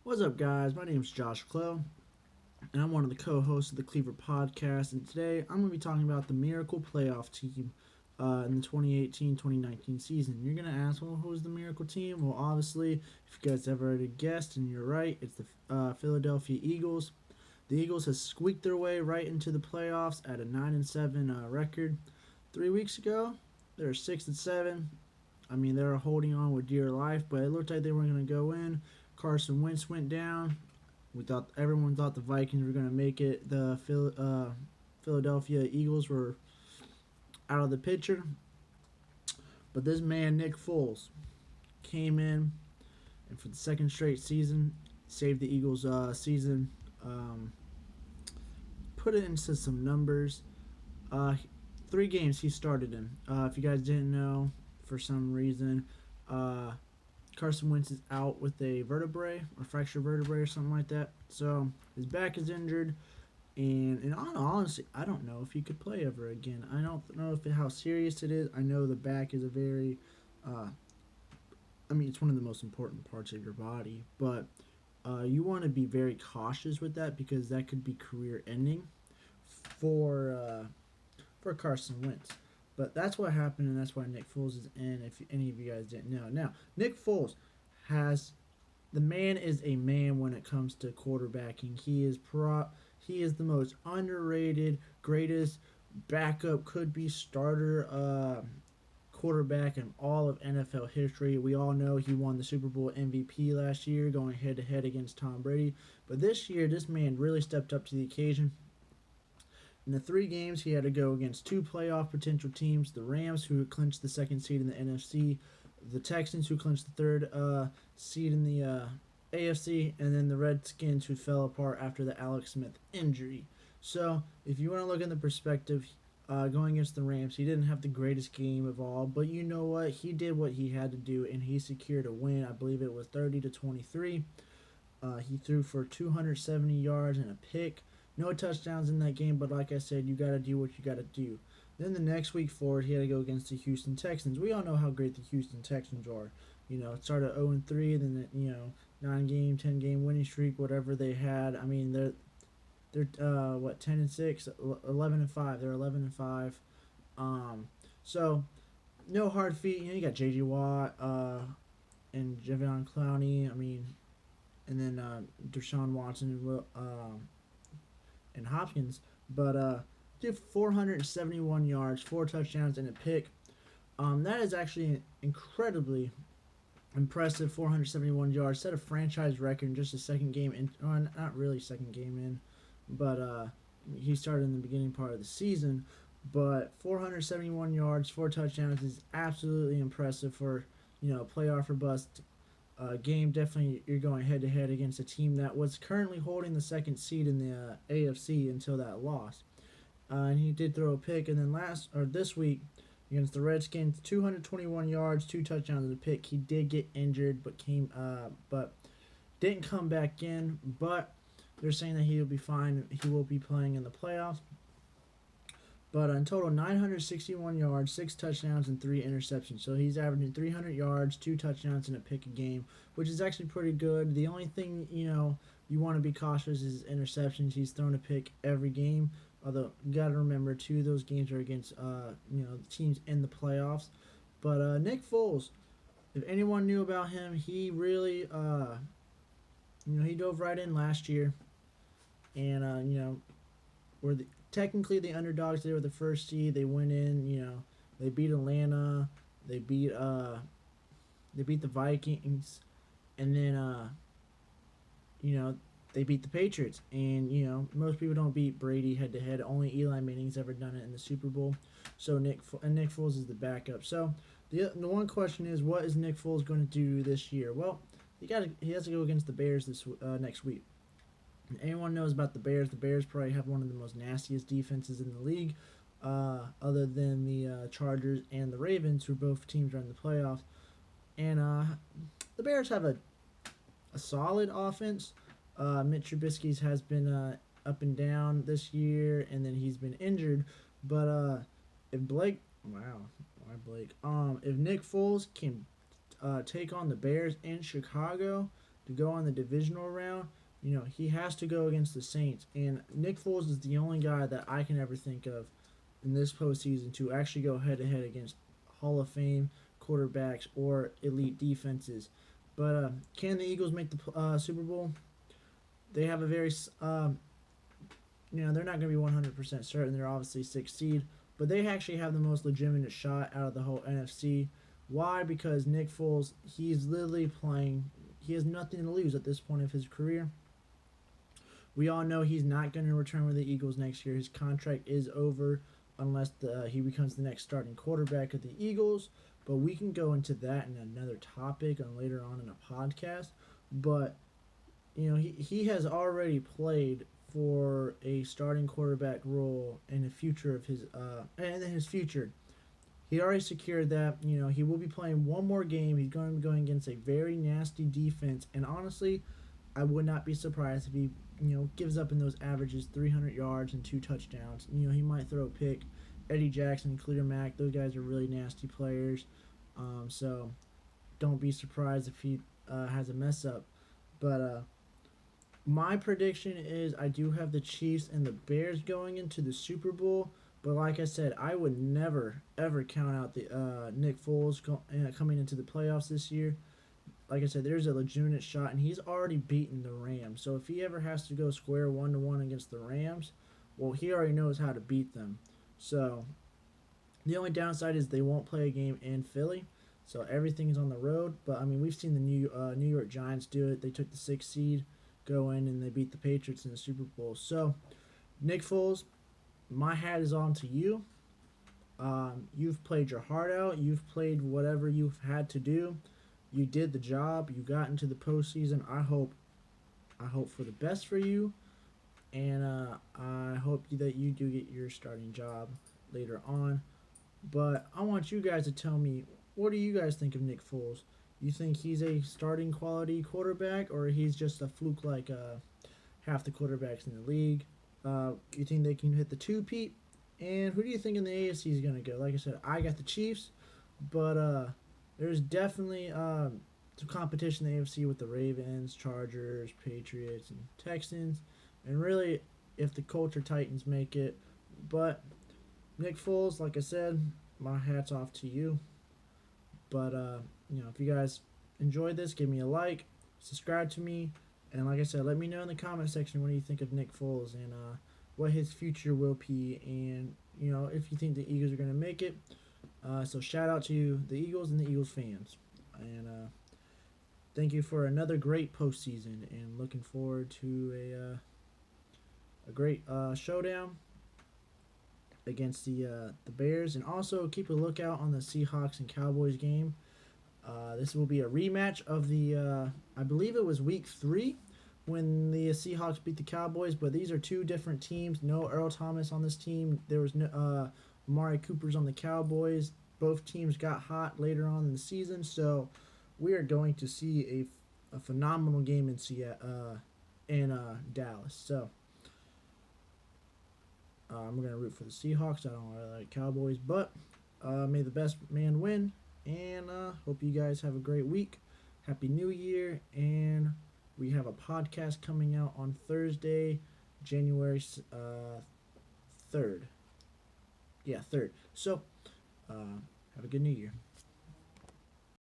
What's up, guys? My name is Josh Clow, and I'm one of the co-hosts of the Cleaver Podcast. And today, I'm going to be talking about the Miracle Playoff Team in the 2018-2019 season. You're going to ask, well, who's the Miracle Team? Well, obviously, if you guys have already guessed, and you're right, it's the Philadelphia Eagles. The Eagles has squeaked their way right into the playoffs at a 9-7 record. 3 weeks ago, they were 6-7. I mean, they were holding on with dear life, but it looked like they weren't going to go in. Carson Wentz went down. Everyone thought the Vikings were going to make it. The Philadelphia Eagles were out of the picture, but this man Nick Foles came in and for the second straight season saved the Eagles' season. Put it into some numbers. Uh, 3 games he started in. If you guys didn't know, for some reason, uh, Carson Wentz is out with a vertebrae or fractured vertebrae or something like that. So his back is injured, and honestly, I don't know if he could play ever again. I don't know how serious it is. I know the back is a very, I mean, it's one of the most important parts of your body, but you want to be very cautious with that because that could be career ending for Carson Wentz. But that's what happened, and that's why Nick Foles is in. If any of you guys didn't know, now Nick Foles has the man is a man when it comes to quarterbacking. He is the most underrated, greatest backup, could be starter quarterback in all of NFL history. We all know he won the Super Bowl MVP last year, going head to head against Tom Brady. But this year, this man really stepped up to the occasion. In the 3 games, he had to go against 2 playoff potential teams: the Rams, who clinched the second seed in the NFC, the Texans, who clinched the third seed in the AFC, and then the Redskins, who fell apart after the Alex Smith injury. So, if you want to look in the perspective, going against the Rams, he didn't have the greatest game of all, but you know what? He did what he had to do, and he secured a win. I believe it was 30-23. He threw for 270 yards and a pick. No touchdowns in that game, but like I said, you got to do what you got to do. Then the next week forward, he had to go against the Houston Texans. We all know how great the Houston Texans are. You know, it started 0-3, then 9-game, 10-game winning streak, whatever they had. I mean, they're 10-6, 11-5. They're 11-5. So no hard feat. You got J.J. Watt and Javion Clowney. I mean, and then Deshaun Watson and Hopkins, but did 471 yards, 4 touchdowns, and a pick. That is actually incredibly impressive. 471 yards, set a franchise record in just a second game in. Not really second game in, but he started in the beginning part of the season. But 471 yards, 4 touchdowns is absolutely impressive for playoff or bust game. Definitely, you're going head to head against a team that was currently holding the second seed in the AFC until that loss. And he did throw a pick, and then this week against the Redskins, 221 yards, 2 touchdowns, and a pick. He did get injured, but didn't come back in. But they're saying that he will be fine. He will be playing in the playoffs. But in total, 961 yards, 6 touchdowns, and 3 interceptions. So he's averaging 300 yards, 2 touchdowns, and a pick a game, which is actually pretty good. The only thing you want to be cautious is interceptions. He's thrown a pick every game. Although you got to remember, 2 of those games are against teams in the playoffs. But Nick Foles, if anyone knew about him, he really he dove right in last year, and were technically the underdogs. They were the first seed. They went in. They beat Atlanta. They beat the Vikings, and then they beat the Patriots. And most people don't beat Brady head to head. Only Eli Manning's ever done it in the Super Bowl. So Nick Foles is the backup. So the one question is, what is Nick Foles going to do this year? Well, he has to go against the Bears this next week. Anyone knows about the Bears probably have one of the most nastiest defenses in the league, other than the Chargers and the Ravens, who both teams are in the playoffs. And the Bears have a solid offense. Mitch Trubisky's has been up and down this year, and then he's been injured. But if Blake, wow, why Blake? If Nick Foles can take on the Bears in Chicago, to go on the divisional round, he has to go against the Saints. And Nick Foles is the only guy that I can ever think of in this postseason to actually go head to head against Hall of Fame quarterbacks or elite defenses. But can the Eagles make the Super Bowl? They have a very, they're not going to be 100% certain. They're obviously sixth seed, but they actually have the most legitimate shot out of the whole NFC. Why? Because Nick Foles, he's literally playing. He has nothing to lose at this point of his career. We all know he's not going to return with the Eagles next year. His contract is over unless he becomes the next starting quarterback of the Eagles. But we can go into that in another topic and later on in a podcast. But he has already played for a starting quarterback role in the future of his and in his future. He already secured that. He will be playing one more game. He's going to be going against a very nasty defense, and honestly, I would not be surprised if he gives up in those averages 300 yards and 2 touchdowns. He might throw a pick. Eddie Jackson, Clear Mack, those guys are really nasty players. So don't be surprised if he has a mess up. But my prediction is I do have the Chiefs and the Bears going into the Super Bowl. But like I said, I would never ever count out the Nick Foles coming into the playoffs this year. Like I said, there's a legitimate shot, and he's already beaten the Rams. So if he ever has to go square 1-1 against the Rams, well, he already knows how to beat them. So the only downside is they won't play a game in Philly, so everything is on the road. But I mean, we've seen the New York Giants do it. They took the 6th seed, go in, and they beat the Patriots in the Super Bowl. So Nick Foles, my hat is on to you. You've played your heart out. You've played whatever you've had to do. You did the job. You got into the postseason. I hope for the best for you, and I hope that you do get your starting job later on. But I want you guys to tell me, what do you guys think of Nick Foles? You think he's a starting quality quarterback, or he's just a fluke like half the quarterbacks in the league? You think they can hit the two-peat? And who do you think in the AFC is going to go? Like I said, I got the Chiefs, but there's definitely some competition in the AFC with the Ravens, Chargers, Patriots, and Texans. And really, if the Colts or Titans make it. But Nick Foles, like I said, my hat's off to you. But, if you guys enjoyed this, give me a like, subscribe to me, and like I said, let me know in the comment section what do you think of Nick Foles and what his future will be, and, if you think the Eagles are going to make it. So shout out to the Eagles and the Eagles fans. And thank you for another great postseason, and looking forward to a great showdown against the Bears, and also keep a lookout on the Seahawks and Cowboys game. This will be a rematch of the I believe it was week 3 when the Seahawks beat the Cowboys, but these are two different teams. No Earl Thomas on this team. There was no Amari Cooper's on the Cowboys. Both teams got hot later on in the season, so we are going to see a phenomenal game in Dallas. So I'm going to root for the Seahawks. I don't really like Cowboys, but may the best man win, and hope you guys have a great week. Happy New Year, and we have a podcast coming out on Thursday, January 3rd. Yeah, 3rd. So, have a good New Year.